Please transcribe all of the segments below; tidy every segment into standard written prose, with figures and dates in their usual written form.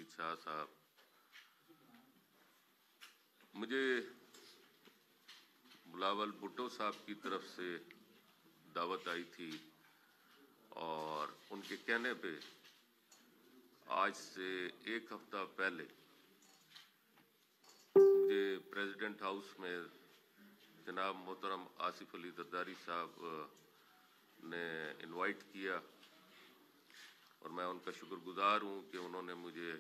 رشید شاہ صاحب، مجھے بلاول بھٹو صاحب کی طرف سے دعوت آئی تھی اور ان کے کہنے پہ آج سے ایک ہفتہ پہلے مجھے پریزیڈنٹ ہاؤس میں جناب محترم آصف علی زرداری صاحب نے انوائٹ کیا اور میں ان کا شکر گزار ہوں کہ انہوں نے مجھے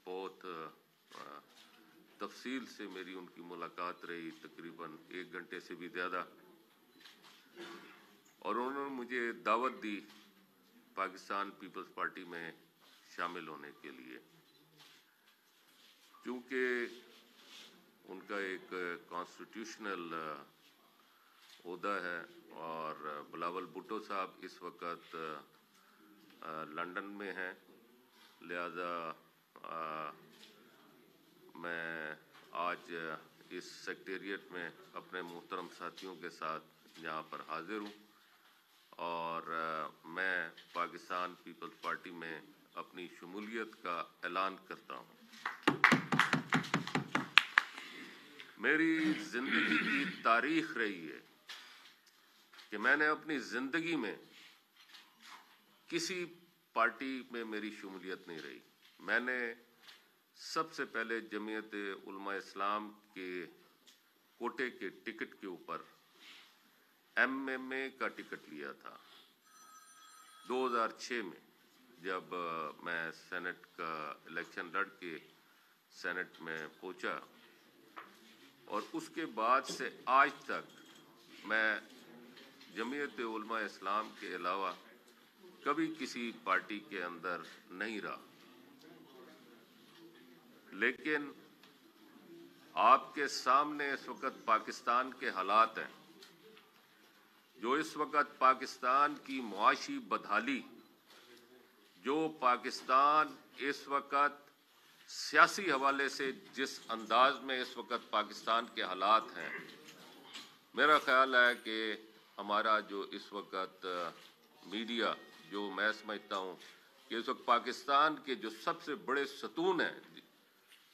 بہت تفصیل سے میری ان کی ملاقات رہی، تقریباً 1 گھنٹے سے بھی زیادہ، اور انہوں نے مجھے دعوت دی پاکستان پیپلز پارٹی میں شامل ہونے کے لیے، کیونکہ ان کا ایک کانسٹیٹیوشنل عہدہ ہے اور بلاول بھٹو صاحب اس وقت لندن میں ہیں، لہذا میں آج اس سیکریٹریٹ میں اپنے محترم ساتھیوں کے ساتھ یہاں پر حاضر ہوں اور میں پاکستان پیپلز پارٹی میں اپنی شمولیت کا اعلان کرتا ہوں۔ میری زندگی کی تاریخ رہی ہے کہ میں نے اپنی زندگی میں کسی پارٹی میں میری شمولیت نہیں رہی۔ میں نے سب سے پہلے جمعیت علماء اسلام کے کوٹے کے ٹکٹ کے اوپر MMA کا ٹکٹ لیا تھا 2006 میں، جب میں سینٹ کا الیکشن لڑ کے سینٹ میں پہنچا، اور اس کے بعد سے آج تک میں جمعیت علماء اسلام کے علاوہ کبھی کسی پارٹی کے اندر نہیں رہا۔ لیکن آپ کے سامنے اس وقت پاکستان کے حالات ہیں، جو اس وقت پاکستان کی معاشی بدحالی، جو پاکستان اس وقت سیاسی حوالے سے جس انداز میں اس وقت پاکستان کے حالات ہیں، میرا خیال ہے کہ ہمارا جو اس وقت میڈیا، جو میں سمجھتا ہوں کہ اس وقت پاکستان کے جو سب سے بڑے ستون ہیں،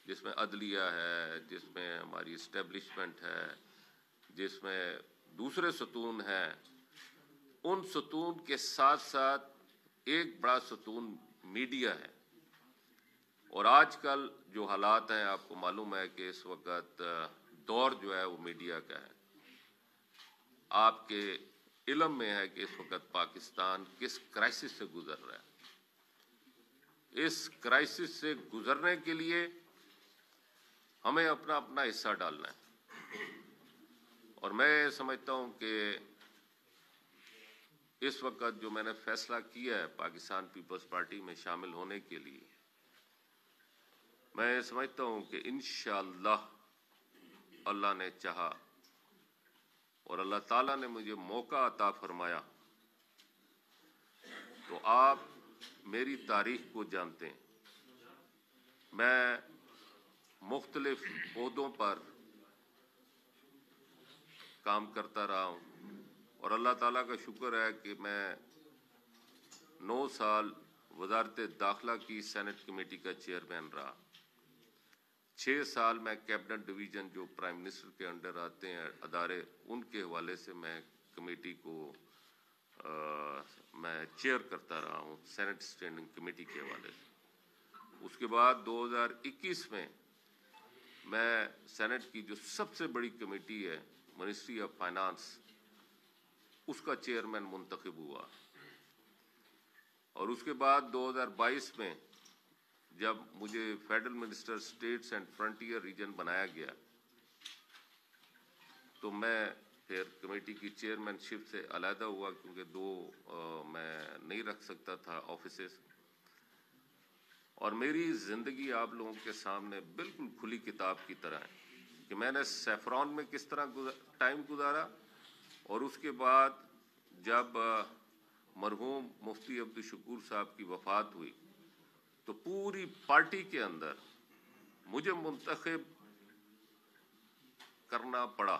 جس میں عدلیہ ہے، جس میں ہماری اسٹیبلشمنٹ ہے، جس میں دوسرے ستون ہیں، ان ستون کے ساتھ ساتھ ایک بڑا ستون میڈیا ہے۔ اور آج کل جو حالات ہیں، آپ کو معلوم ہے کہ اس وقت دور جو ہے وہ میڈیا کا ہے۔ آپ کے علم میں ہے کہ اس وقت پاکستان کس کرائسس سے گزر رہا ہے۔ اس کرائسس سے گزرنے کے لیے ہمیں اپنا حصہ ڈالنا ہے، اور میں سمجھتا ہوں کہ اس وقت جو میں نے فیصلہ کیا ہے پاکستان پیپلز پارٹی میں شامل ہونے کے لیے، میں سمجھتا ہوں کہ انشاءاللہ اللہ نے چاہا اور اللہ تعالیٰ نے مجھے موقع عطا فرمایا تو آپ میری تاریخ کو جانتے ہیں۔ میں مختلف عہدوں پر کام کرتا رہا ہوں، اور اللہ تعالیٰ کا شکر ہے کہ میں 9 سال وزارت داخلہ کی سینٹ کمیٹی کا چیئرمین رہا، 6 سال میں کیبنٹ ڈویژن جو پرائم منسٹر کے انڈر آتے ہیں ادارے، ان کے حوالے سے میں کمیٹی کو میں چیئر کرتا رہا ہوں سینٹ اسٹینڈنگ کمیٹی کے حوالے سے۔ اس کے بعد 2021 میں میں سینٹ کی جو سب سے بڑی کمیٹی ہے منسٹری آف فائنانس، اس کا چیئرمین منتخب ہوا، اور اس کے بعد 2022 میں جب مجھے federal minister states and frontier region بنایا گیا تو میں پھر کمیٹی کی چیئرمین شپ سے علیحدہ ہوا، کیونکہ 2 میں نہیں رکھ سکتا تھا آفیسز، اور میری زندگی آپ لوگوں کے سامنے بالکل کھلی کتاب کی طرح ہے کہ میں نے سیفران میں کس طرح ٹائم گزارا، اور اس کے بعد جب مرحوم مفتی عبدالشکور صاحب کی وفات ہوئی تو پوری پارٹی کے اندر مجھے منتخب کرنا پڑا،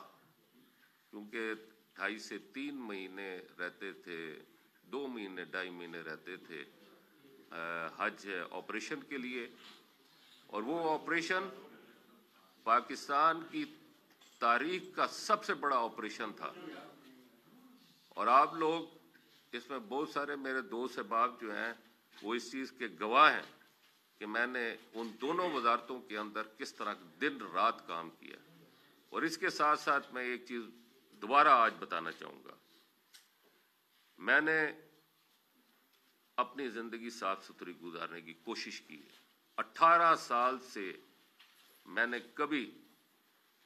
کیونکہ 2.5 سے 3 مہینے رہتے تھے، 2 مہینے 2.5 مہینے رہتے تھے حج آپریشن کے لیے، اور وہ آپریشن پاکستان کی تاریخ کا سب سے بڑا آپریشن تھا، اور آپ لوگ اس میں بہت سارے میرے دوست احباب جو ہیں وہ اس چیز کے گواہ ہیں کہ میں نے ان دونوں وزارتوں کے اندر کس طرح دن رات کام کیا. اور اس کے ساتھ ساتھ میں ایک چیز دوبارہ آج بتانا چاہوں گا. میں نے اپنی زندگی صاف ستھری گزارنے کی کوشش کی ہے. 18 سال سے میں نے کبھی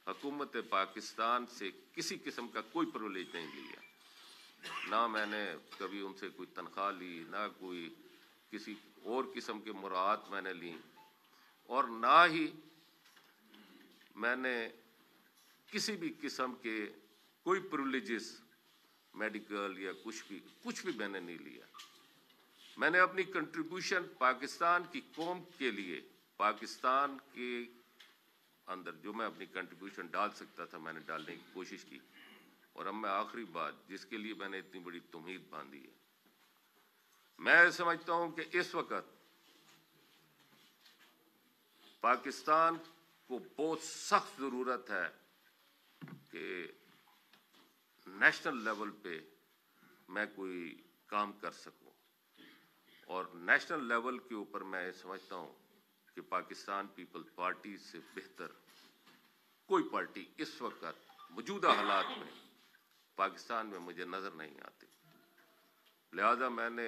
حکومت پاکستان سے کسی قسم کا کوئی پرولیج نہیں لیا. نہ میں نے کبھی ان سے کوئی تنخواہ لی، نہ کوئی کسی اور قسم کے مراعات میں نے لی، اور نہ ہی میں نے کسی بھی قسم کے کوئی پرولیجز میڈیکل یا کچھ بھی میں نے نہیں لیا. میں نے اپنی کنٹریبیوشن پاکستان کی قوم کے لیے، پاکستان کے اندر جو میں اپنی کنٹریبیوشن ڈال سکتا تھا میں نے ڈالنے کی کوشش کی. اور اب میں آخری بات جس کے لیے میں نے اتنی بڑی تمہید باندھی ہے، میں سمجھتا ہوں کہ اس وقت پاکستان کو بہت سخت ضرورت ہے کہ نیشنل لیول پہ میں کوئی کام کر سکوں. اور نیشنل لیول کے اوپر میں سمجھتا ہوں کہ پاکستان پیپلز پارٹی سے بہتر کوئی پارٹی اس وقت موجودہ حالات میں پاکستان میں مجھے نظر نہیں آتی. لہذا میں نے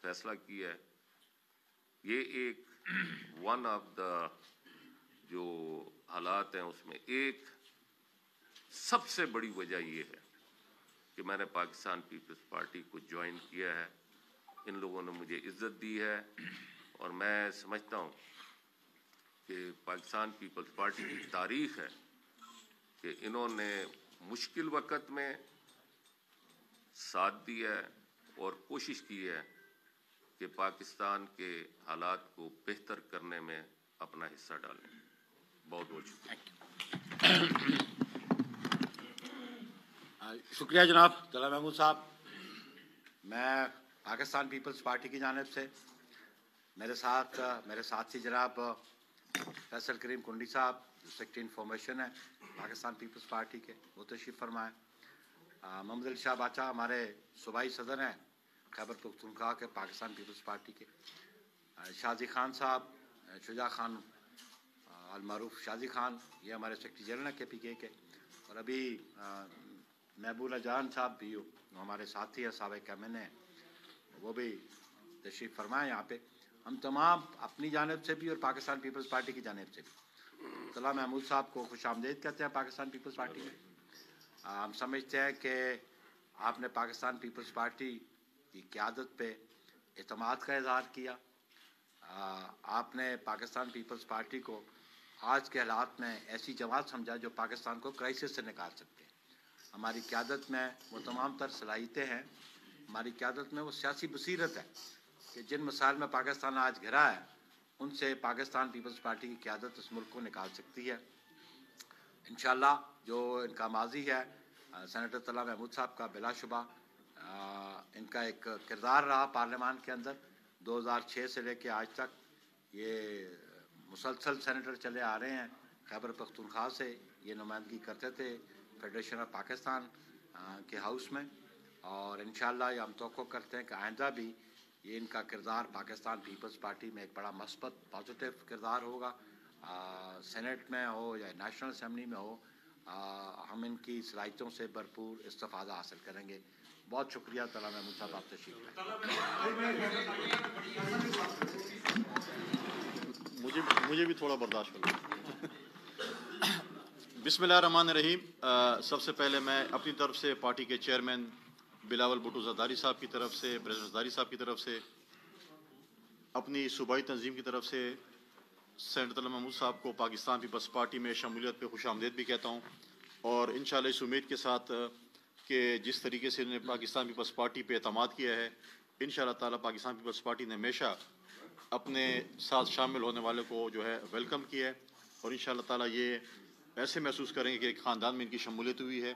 فیصلہ کیا ہے، یہ ایک ون آف دا جو حالات ہیں اس میں ایک سب سے بڑی وجہ یہ ہے کہ میں نے پاکستان پیپلز پارٹی کو جوائن کیا ہے. ان لوگوں نے مجھے عزت دی ہے، اور میں سمجھتا ہوں کہ پاکستان پیپلز پارٹی کی تاریخ ہے کہ انہوں نے مشکل وقت میں ساتھ دیا ہے اور کوشش کی ہے کہ پاکستان کے حالات کو بہتر کرنے میں اپنا حصہ ڈالیں. بہت بہت شکریہ. شکریہ جناب طلعت محمود صاحب. میں پاکستان پیپلز پارٹی کی جانب سے میرے ساتھ میرے ساتھی جناب فیصل کریم کنڈی صاحب جو سیکرٹری انفارمیشن ہے پاکستان پیپلز پارٹی کے، وہ تشریف فرمائیں. محمد علی شاہ باچا ہمارے صوبائی صدر ہیں خیبر پختونخوا کے پاکستان پیپلز پارٹی کے. شازی خان صاحب، شجاع خان المعروف شازی خان، یہ ہمارے سیکرٹری جنرل ہیں کے پی کے کے. اور ابھی محبوبہ جان صاحب بھی ہمارے ساتھی ہیں، سابق ایم ہیں، وہ بھی تشریف فرمائیں یہاں پہ. ہم تمام اپنی جانب سے بھی اور پاکستان پیپلز پارٹی کی جانب سے بھی طلعت محمود صاحب کو خوش آمدید کہتے ہیں پاکستان پیپلز پارٹی میں. ہم سمجھتے ہیں کہ آپ نے پاکستان پیپلز پارٹی کی قیادت پہ اعتماد کا اظہار کیا. آپ نے پاکستان پیپلز پارٹی کو آج کے حالات میں ایسی جماعت سمجھا جو پاکستان کو کرائسس سے نکال سکتے ہیں. ہماری قیادت میں وہ تمام تر صلاحیتیں ہیں، ہماری قیادت میں وہ سیاسی بصیرت ہے کہ جن مسائل میں پاکستان آج گھرا ہے ان سے پاکستان پیپلز پارٹی کی قیادت اس ملک کو نکال سکتی ہے. انشاءاللہ جو ان کا ماضی ہے سینیٹر طلعت محمود صاحب کا بلا شبہ ان کا ایک کردار رہا پارلیمان کے اندر. 2006 سے لے کے آج تک یہ مسلسل سینیٹر چلے آ رہے ہیں. خیبر پختونخوا سے یہ نمائندگی کرتے تھے فیڈریشن آف پاکستان کے ہاؤس میں، اور انشاءاللہ یہ ہم توقع کرتے ہیں کہ آئندہ بھی یہ ان کا کردار پاکستان پیپلز پارٹی میں ایک بڑا مثبت پازیٹیو کردار ہوگا. سینیٹ میں ہو یا نیشنل اسمبلی میں ہو، ہم ان کی صلاحیتوں سے بھرپور استفادہ حاصل کریں گے. بہت شکریہ طلعت محمود صاحب، آپ تشریف لائیں. مجھے بھی تھوڑا برداشت کرو. بسم اللہ الرحمن الرحیم. سب سے پہلے میں اپنی طرف سے پارٹی کے چیئرمین بلاول بھٹو زرداری صاحب کی طرف سے، پریزیڈنٹ زرداری صاحب کی طرف سے، اپنی صوبائی تنظیم کی طرف سے سینیٹر طلعت محمود صاحب کو پاکستان پیپلز پارٹی میں شمولیت پہ خوش آمدید بھی کہتا ہوں. اور انشاءاللہ اس امید کے ساتھ کہ جس طریقے سے انہوں نے پاکستان پیپلز پارٹی پہ اعتماد کیا ہے، انشاءاللہ تعالیٰ پاکستان پیپلز پارٹی نے ہمیشہ اپنے ساتھ شامل ہونے والے کو جو ہے ویلکم کیا ہے، اور انشاءاللہ تعالیٰ یہ ایسے محسوس کریں گے کہ ایک خاندان میں ان کی شمولیت ہوئی ہے.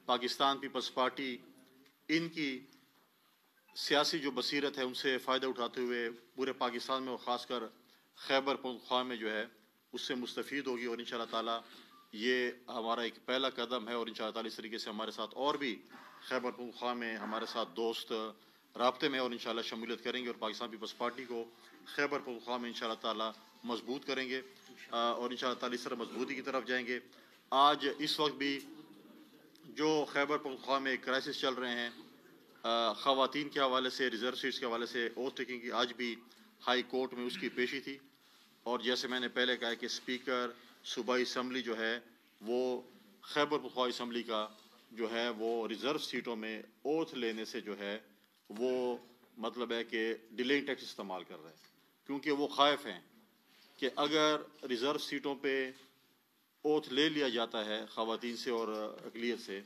پاکستان پیپلز پارٹی ان کی سیاسی جو بصیرت ہے ان سے فائدہ اٹھاتے ہوئے پورے پاکستان میں اور خاص کر خیبر پختونخوا میں جو ہے اس سے مستفید ہوگی، اور انشاءاللہ تعالیٰ یہ ہمارا ایک پہلا قدم ہے، اور انشاءاللہ تعالیٰ اس طریقے سے ہمارے ساتھ اور بھی خیبر پختونخوا میں ہمارے ساتھ دوست رابطے میں اور انشاءاللہ شمولیت کریں گے، اور پاکستان پیپلز پارٹی کو خیبر پختونخوا میں انشاءاللہ تعالیٰ مضبوط کریں گے، اور انشاءاللہ تعالیٰ اس طرح مضبوطی کی طرف جائیں گے۔ آج اس وقت بھی جو خیبر پختونخوا میں کرائسس چل رہے ہیں، خواتین کے حوالے سے، ریزرو سیٹس کے حوالے سے اوتھ ٹیکنگ کی، آج بھی ہائی کورٹ میں اس کی پیشی تھی، اور جیسے میں نے پہلے کہا کہ اسپیکر صوبائی اسمبلی جو ہے وہ خیبر پختونخوا اسمبلی کا جو ہے وہ ریزرو سیٹوں میں اوتھ لینے سے جو ہے وہ مطلب ہے کہ ڈیلنگ ٹیکس استعمال کر رہے ہیں، کیونکہ وہ خائف ہیں کہ اگر ریزرو سیٹوں پہ اوتھ لے لیا جاتا ہے خواتین سے اور اقلیت سے،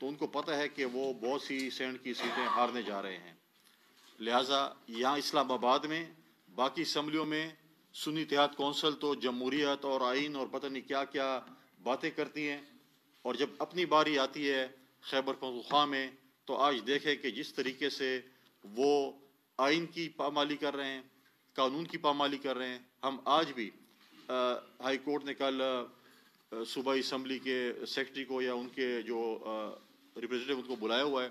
تو ان کو پتہ ہے کہ وہ بہت سی سینٹ کی سیٹیں ہارنے جا رہے ہیں، لہٰذا یہاں اسلام آباد میں باقی اسمبلیوں میں سنی اتحاد کونسل تو جمہوریت اور آئین اور پتہ نہیں کیا کیا باتیں کرتی ہیں، اور جب اپنی باری آتی ہے خیبر پختونخوا میں تو آج دیکھیں کہ جس طریقے سے وہ آئین کی پامالی کر رہے ہیں، قانون کی پامالی کر رہے ہیں۔ ہم آج بھی ہائی کورٹ نے کل صوبائی اسمبلی کے سیکرٹری کو یا ان کے جو ریپریزنٹیٹیو ان کو بلایا ہوا ہے،